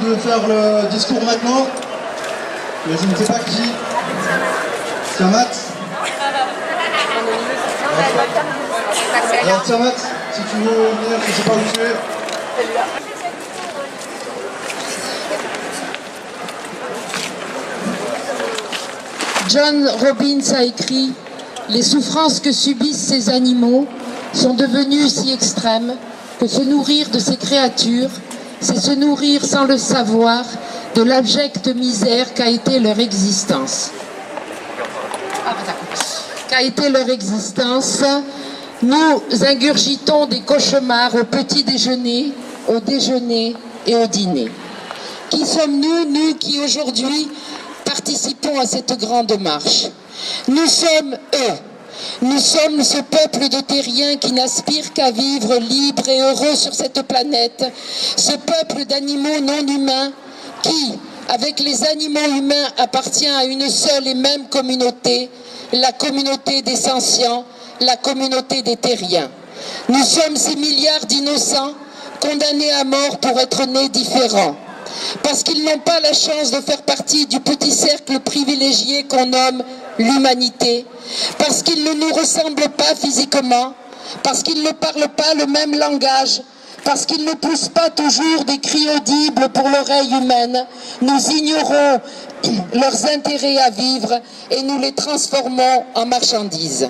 veut faire le discours maintenant? Mais je ne sais pas qui. Tiamat. Alors Tiamat, si tu veux venir, je ne sais pas où tu es. John Robbins a écrit « Les souffrances que subissent ces animaux sont devenues si extrêmes que se nourrir de ces créatures, c'est se nourrir sans le savoir de l'abjecte misère qu'a été leur existence. » Qu'a été leur existence, nous ingurgitons des cauchemars au petit déjeuner, au déjeuner et au dîner. Qui sommes-nous, nous qui aujourd'hui participons à cette grande marche? Nous sommes eux. Nous sommes ce peuple de terriens qui n'aspire qu'à vivre libre et heureux sur cette planète. Ce peuple d'animaux non humains qui, avec les animaux humains, appartient à une seule et même communauté, la communauté des sentients, la communauté des terriens. Nous sommes ces milliards d'innocents condamnés à mort pour être nés différents. Parce qu'ils n'ont pas la chance de faire partie du petit cercle privilégié qu'on nomme l'humanité, parce qu'ils ne nous ressemblent pas physiquement, parce qu'ils ne parlent pas le même langage, parce qu'ils ne poussent pas toujours des cris audibles pour l'oreille humaine, nous ignorons leurs intérêts à vivre et nous les transformons en marchandises.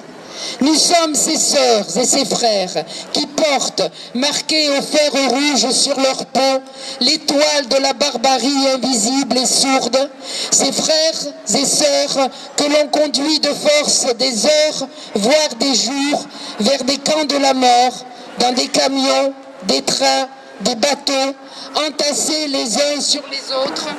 Nous sommes ces sœurs et ces frères qui portent, marqués au fer rouge sur leur peau, l'étoile de la barbarie invisible et sourde. Ces frères et sœurs que l'on conduit de force des heures, voire des jours, vers des camps de la mort, dans des camions, des trains, des bateaux, entassés les uns sur les autres.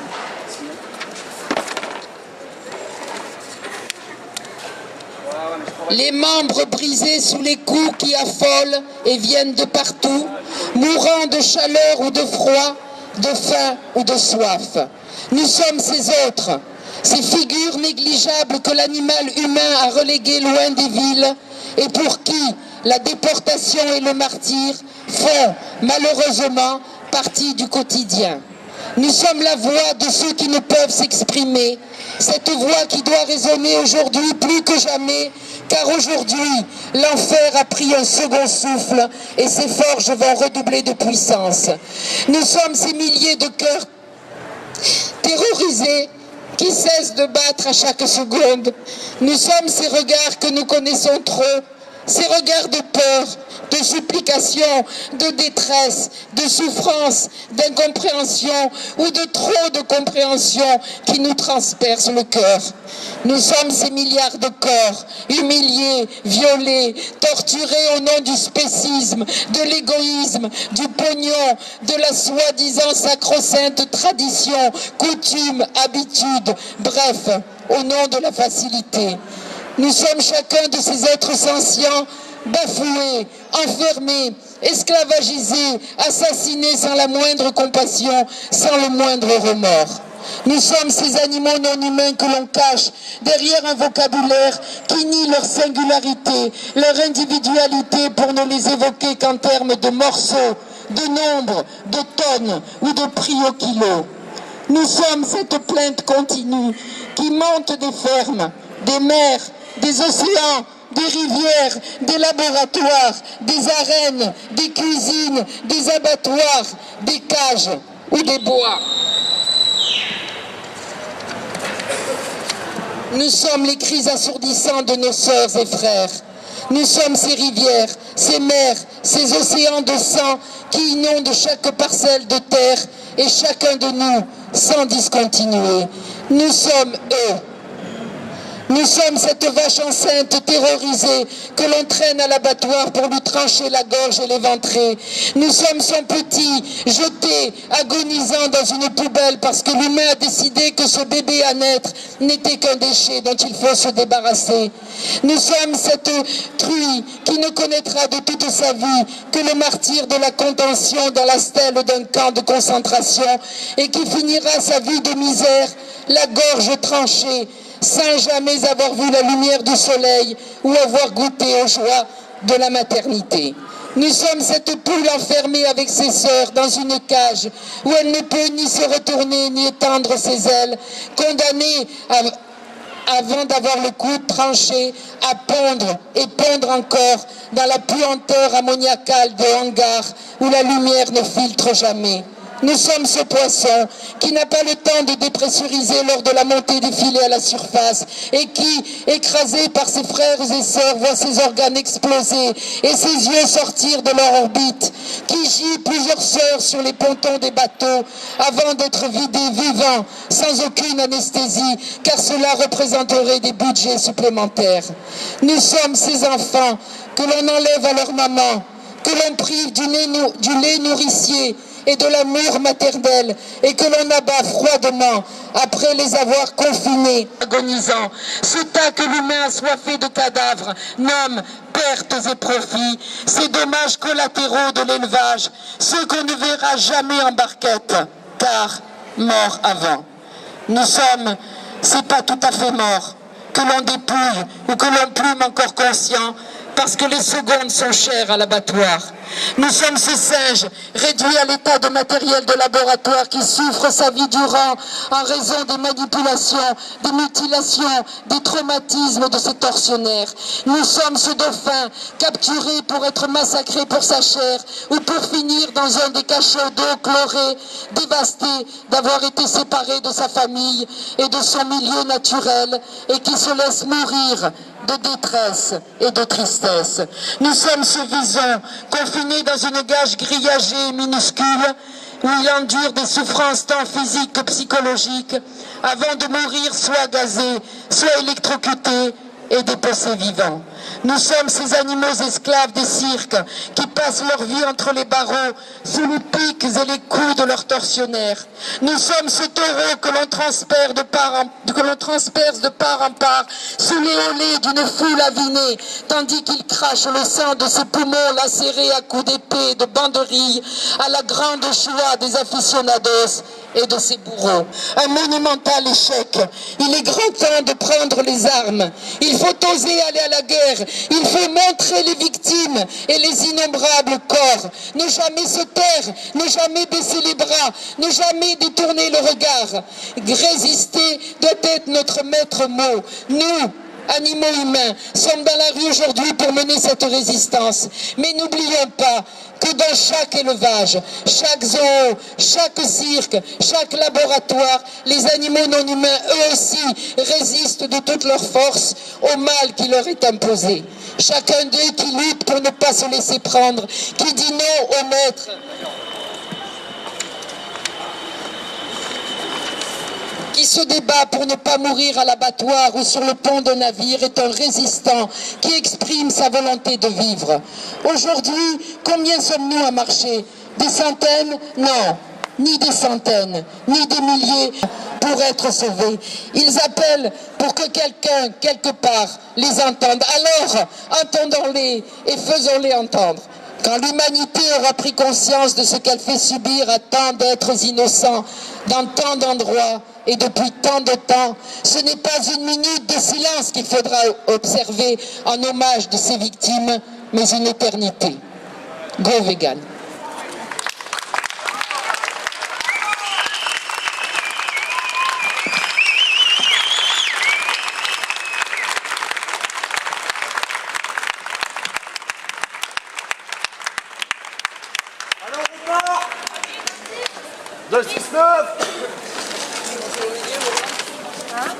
Les membres brisés sous les coups qui affolent et viennent de partout, mourant de chaleur ou de froid, de faim ou de soif. Nous sommes ces autres, ces figures négligeables que l'animal humain a reléguées loin des villes et pour qui la déportation et le martyre font malheureusement partie du quotidien. Nous sommes la voix de ceux qui ne peuvent s'exprimer, cette voix qui doit résonner aujourd'hui plus que jamais, car aujourd'hui, l'enfer a pris un second souffle et ses forges vont redoubler de puissance. Nous sommes ces milliers de cœurs terrorisés qui cessent de battre à chaque seconde. Nous sommes ces regards que nous connaissons trop, ces regards de peur, de supplication, de détresse, de souffrance, d'incompréhension ou de trop de compréhension qui nous transpercent le cœur. Nous sommes ces milliards de corps, humiliés, violés, torturés au nom du spécisme, de l'égoïsme, du pognon, de la soi-disant sacro-sainte tradition, coutume, habitude, bref, au nom de la facilité. Nous sommes chacun de ces êtres sentients, bafoués, enfermés, esclavagisés, assassinés sans la moindre compassion, sans le moindre remords. Nous sommes ces animaux non humains que l'on cache derrière un vocabulaire qui nie leur singularité, leur individualité pour ne les évoquer qu'en termes de morceaux, de nombres, de tonnes ou de prix au kilo. Nous sommes cette plainte continue qui monte des fermes, des mers, des océans, des rivières, des laboratoires, des arènes, des cuisines, des abattoirs, des cages ou des bois. Nous sommes les cris assourdissants de nos sœurs et frères. Nous sommes ces rivières, ces mers, ces océans de sang qui inondent chaque parcelle de terre et chacun de nous sans discontinuer. Nous sommes eux. Nous sommes cette vache enceinte terrorisée que l'on traîne à l'abattoir pour lui trancher la gorge et l'éventrer. Nous sommes son petit, jeté, agonisant dans une poubelle parce que l'humain a décidé que ce bébé à naître n'était qu'un déchet dont il faut se débarrasser. Nous sommes cette truie qui ne connaîtra de toute sa vie que le martyre de la contention dans la stèle d'un camp de concentration et qui finira sa vie de misère, la gorge tranchée, sans jamais avoir vu la lumière du soleil ou avoir goûté aux joies de la maternité. Nous sommes cette poule enfermée avec ses sœurs dans une cage où elle ne peut ni se retourner ni étendre ses ailes, condamnée avant d'avoir le cou tranché à pondre et pondre encore dans la puanteur ammoniacale des hangars où la lumière ne filtre jamais. Nous sommes ce poisson qui n'a pas le temps de dépressuriser lors de la montée des filets à la surface et qui, écrasé par ses frères et sœurs, voit ses organes exploser et ses yeux sortir de leur orbite, qui gît plusieurs heures sur les pontons des bateaux avant d'être vidé vivant, sans aucune anesthésie, car cela représenterait des budgets supplémentaires. Nous sommes ces enfants que l'on enlève à leur maman, que l'on prive du lait nourricier et de l'amour maternel et que l'on abat froidement après les avoir confinés, agonisants. Ce tas que l'humain assoiffé de cadavres nomme pertes et profits, ces dommages collatéraux de l'élevage, ceux qu'on ne verra jamais en barquette, car morts avant. Nous sommes, c'est pas tout à fait morts, que l'on dépouille ou que l'on plume encore conscient, parce que les secondes sont chères à l'abattoir. Nous sommes ces singes réduits à l'état de matériel de laboratoire qui souffre sa vie durant en raison des manipulations, des mutilations, des traumatismes de ces tortionnaires. Nous sommes ce dauphin capturé pour être massacré pour sa chair ou pour finir dans un des cachots d'eau chlorée, dévasté d'avoir été séparé de sa famille et de son milieu naturel et qui se laisse mourir de détresse et de tristesse. Nous sommes ce vison confiné dans une cage grillagée minuscule où il endure des souffrances tant physiques que psychologiques avant de mourir soit gazé, soit électrocuté et dépecé vivant. Nous sommes ces animaux esclaves des cirques qui passent leur vie entre les barreaux sous les pics et les coups de leurs tortionnaires. Nous sommes ce taureau que l'on transperce de part en part sous les olets d'une foule avinée, tandis qu'il crache le sang de ses poumons lacérés à coups d'épée, de banderilles, à la grande joie des aficionados et de ses bourreaux. Un monumental échec. Il est grand temps de prendre les armes. Il faut oser aller à la guerre. Il faut montrer les victimes et les innombrables corps. Ne jamais se taire, ne jamais baisser les bras, ne jamais détourner le regard. Résister doit être notre maître mot. Nous, animaux humains, sommes dans la rue aujourd'hui pour mener cette résistance. Mais n'oublions pas que dans chaque élevage, chaque zoo, chaque cirque, chaque laboratoire, les animaux non humains, eux aussi, résistent de toute leur force au mal qui leur est imposé. Chacun d'eux qui lutte pour ne pas se laisser prendre, qui dit non au maître. Qui se débat pour ne pas mourir à l'abattoir ou sur le pont d'un navire est un résistant qui exprime sa volonté de vivre. Aujourd'hui, combien sommes-nous à marcher? Des centaines? Non, ni des centaines, ni des milliers pour être sauvés. Ils appellent pour que quelqu'un, quelque part, les entende. Alors, entendons-les et faisons-les entendre. Quand l'humanité aura pris conscience de ce qu'elle fait subir à tant d'êtres innocents, dans tant d'endroits et depuis tant de temps, ce n'est pas une minute de silence qu'il faudra observer en hommage de ces victimes, mais une éternité. Go vegan. Alors on part 269. Pas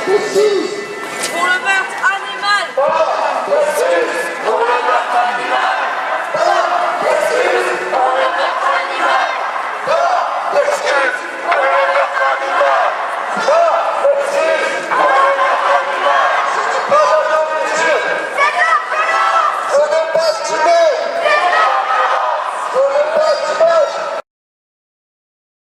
possible.